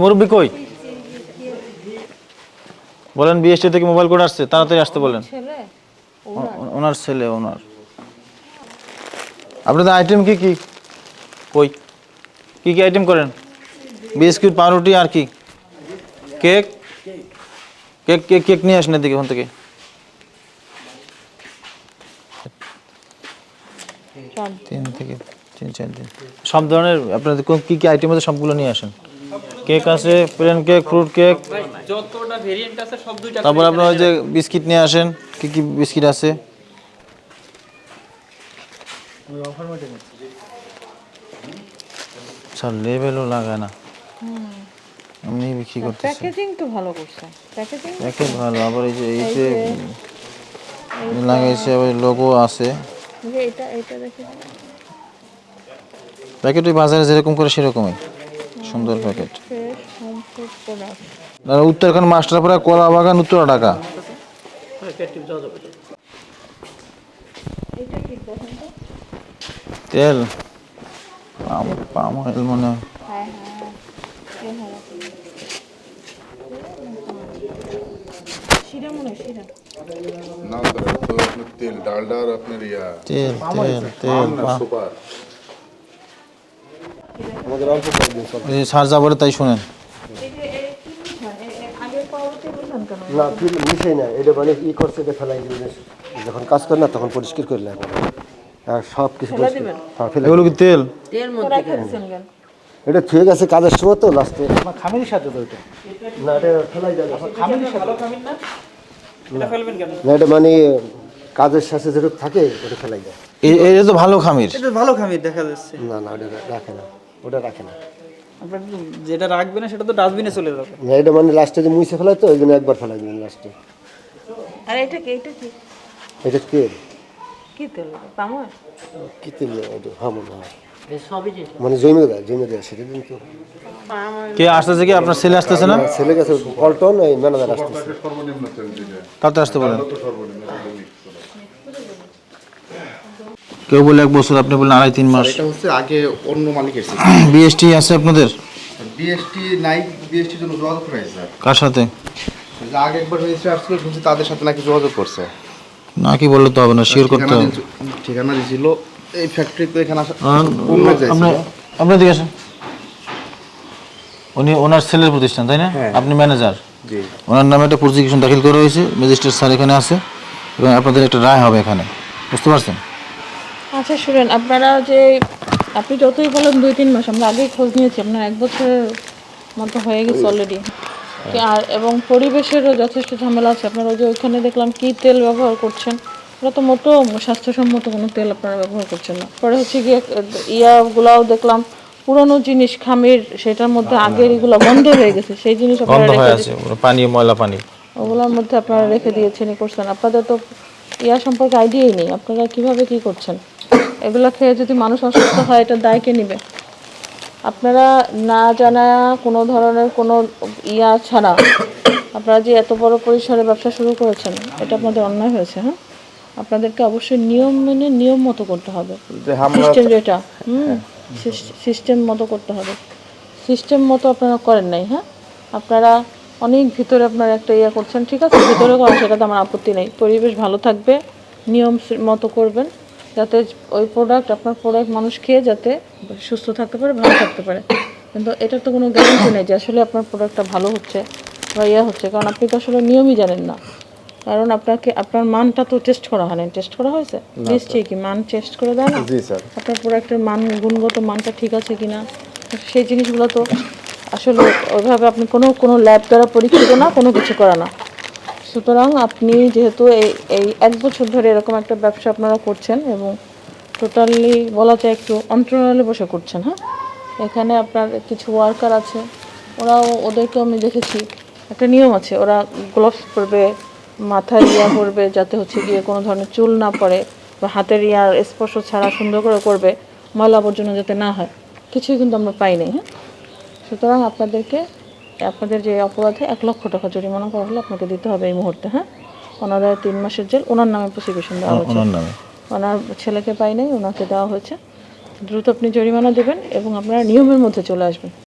মুরব্বি কই? বলেন বিএসটি থেকে মোবাইল কোড আসছে, তাড়াতাড়ি আসতে বলেন। ওনার ছেলে, ওনার। আপনাদের আইটেম কি কি? কই কি কি আইটেম করেন? বিস্কুট, পাউরুটি আর কি? কেক? কেক কেক কেক নিয়ে আসেন এদিকে ওখান থেকে। তিন চার দিন সব ধরনের আপনাদের কি কি আইটেম আছে সবগুলো নিয়ে আসেন। কেক আছে, প্লেন কেক, ফ্রুট কেক, যতটা ভেরিয়েন্ট আছে সব দুইটা। তারপর আপনারা ওই যে বিস্কিট নিয়ে আসেন, কি কি বিস্কিট আছে? স্যার লেবেলও লাগায় না, এমনি বিক্রি করতেছে। প্যাকেজিং তো ভালো করছে, প্যাকেট ভালো, আবার এই যে লাগাইছে, আবার লোগো আছে। এটা দেখে প্যাকেট ওই বাজারে যেরকম করে সেরকমই সুন্দর প্যাকেট। উত্তরাখণ্ড মাস্টারপাড়া, কলা বাগান, উত্তরা, ঢাকা। তেল পাম অয়েল মনে হয়। তেল ডালডা আর আপনার তেল সুপার আমাদের অল্প সার যাবরে তাই শুনেন। না মিশাই না, এটা মানে ই করছে, এটা ফেলাই দিবে, যখন কাজ করে না তখন পরিষ্কার করলে আর সব কিছু এগুলো কি তেল? এটা ঠিক আছে কাজের সময় তো লাস্টে খামির সাথে তো এটা না, এটা ফেলাই যাবে খামির সাথে খামির না, এটা ফেলবেন কেন? না, এটা মানে কাজের সাথে যেরকম থাকে ওটা ফেলাই যায়। এটা তো ভালো খামির। এটা ভালো খামির দেখা যাচ্ছে। না না, ওটা রাখে না, ওটা রাখে না। আপনার যেটা রাখবেন না সেটা তো ডাস্টবিনে চলে যাবে। না, এটা মানে লাস্টে যে মুছে ফেলাই তো ওই জন্য একবার ফেলাই দিবেন লাস্টে। আর এটা কি? এটা কি তেল? কি তেল? Palm oil? কি তেল? এটা মনে হয় মানে জমে দেয় সেটা দিন তো। কে আসতেছে? কি আপনার ছেলে আসতেছে না? ছেলে গেছে পল্টন, এই ম্যানেজার আসতেছে। সর্বনিম্ন তেল যেটা তাতে আসতে বলেন। সর্বনিম্ন কেউ বলে 1 বছর, আপনি বললেন 2.5-3 মাস। এটা হচ্ছে আগে অন্য মালিকের ছিল। বিএসটি আছে আপনাদের? বিএসটি নাই, বিএসটির জন্য যোগাযোগ করা হয়েছে। কার সাথে? যে আগে একবার হয়েছে আসলে শুনছি তাদের সাথে নাকি যোগাযোগ করছে। না কি বললে তো হবে না, শিওর করতে হবে। ঠিকানা দিয়েছিল এই ফ্যাক্টরি, তো এখানে আপনি দিকে আসেন। উনি ওনার ছেলের প্রতিষ্ঠান তাই না? আপনি ম্যানেজার। জি। ওনার নামে একটা প্রসিকিউশন দাখিল করা হয়েছে, ম্যাজিস্ট্রেট স্যার এখানে আছে এবং আপনাদের একটা রায় হবে এখানে, বুঝতে পারছেন? আচ্ছা শুনেন, আপনারা যে আপনি যতই বলেন 2-3 মাস, আমরা আগেই খোঁজ নিয়েছি, আপনার 1 বছরের মতো হয়ে গেছে অলরেডি। আর এবং পরিবেশেরও যথেষ্ট ঝামেলা আছে। আপনারা যে ওইখানে দেখলাম কি তেল ব্যবহার করছেন, ওটা তো মোটো স্বাস্থ্যসম্মত কোনো তেল আপনারা ব্যবহার করছেন না। পরে হচ্ছে গিয়ে ইয়াগুলাও দেখলাম পুরনো জিনিস, খামির, সেটার মধ্যে আগের এগুলো গন্ধ হয়ে গেছে, সেই জিনিস আপনারা রেখে দিয়েছেন, পানি, ময়লা পানি, ওগুলোর মধ্যে আপনারা রেখে দিয়েছেন, করছেন। আপনাদের তো ইয়া সম্পর্কে আইডিয়াই নেই, আপনারা কিভাবে কি করছেন। এগুলো খেয়ে যদি মানুষ অসুস্থ হয়, এটা দায় কে নেবে? আপনারা না জানা কোনো ধরনের কোনো ইয়া ছাড়া আপনারা যে এত বড় পরিসরে ব্যবসা শুরু করেছেন, এটা আপনাদের অন্যায় হয়েছে। হ্যাঁ, আপনাদেরকে অবশ্যই নিয়ম মেনে নিয়ম মতো করতে হবে। সিস্টেম যেটা সিস্টেম মতো করতে হবে, সিস্টেম মতো আপনারা করেন নাই। হ্যাঁ, আপনারা অনেক ভিতরে আপনারা একটা ইয়া করছেন, ঠিক আছে, ভিতরে করেন, সেটাতে আমার আপত্তি নেই। পরিবেশ ভালো থাকবে, নিয়ম মতো করবেন, যাতে ওই প্রোডাক্ট, আপনার প্রোডাক্ট মানুষ খেয়ে যাতে সুস্থ থাকতে পারে, ভালো থাকতে পারে। কিন্তু এটার তো কোনো গ্যারান্টি নেই যে আসলে আপনার প্রোডাক্টটা ভালো হচ্ছে বা ইয়া হচ্ছে, কারণ আপনি তো আসলে নিয়মই জানেন না। কারণ আপনার মানটা তো টেস্ট করা হয় না। টেস্ট করা হয়েছে নিশ্চয়ই, কি মান টেস্ট করে দেয় না? জি স্যার। আপনার প্রোডাক্টের মান, গুণগত মানটা ঠিক আছে কিনা, সেই জিনিসগুলো তো আসলে ওইভাবে আপনি কোনো ল্যাব দ্বারা পরীক্ষিত না, কোনো কিছু করা না। সুতরাং আপনি যেহেতু এই 1 বছর ধরে এরকম একটা ব্যবসা আপনারা করছেন এবং টোটালি বলা যায় একটু অন্তরালে বসে করছেন। হ্যাঁ, এখানে আপনার কিছু ওয়ার্কার আছে, ওদেরকেও আমি দেখেছি, একটা নিয়ম আছে, ওরা গ্লোভস পরবে, মাথায় ইয়া করবে, যাতে হচ্ছে গিয়ে কোনো ধরনের চুল না পড়ে, বা হাতের ইয়ার স্পর্শ ছাড়া সুন্দর করে করবে, ময়লা আবর্জনা যাতে না হয়, কিছুই কিন্তু আমরা পাই নাই। হ্যাঁ, সুতরাং আপনাদের যে অপরাধে 1 লক্ষ টাকা জরিমানা করা হলে আপনাকে দিতে হবে এই মুহূর্তে। হ্যাঁ, ওনারা 3 মাসের জেল, ওনার নামে প্রসিকিউশন দেওয়া হচ্ছে। ওনার ছেলেকে পাই নাই, ওনাকে দেওয়া হয়েছে। দ্রুত আপনি জরিমানা দেবেন এবং আপনারা নিয়মের মধ্যে চলে আসবেন।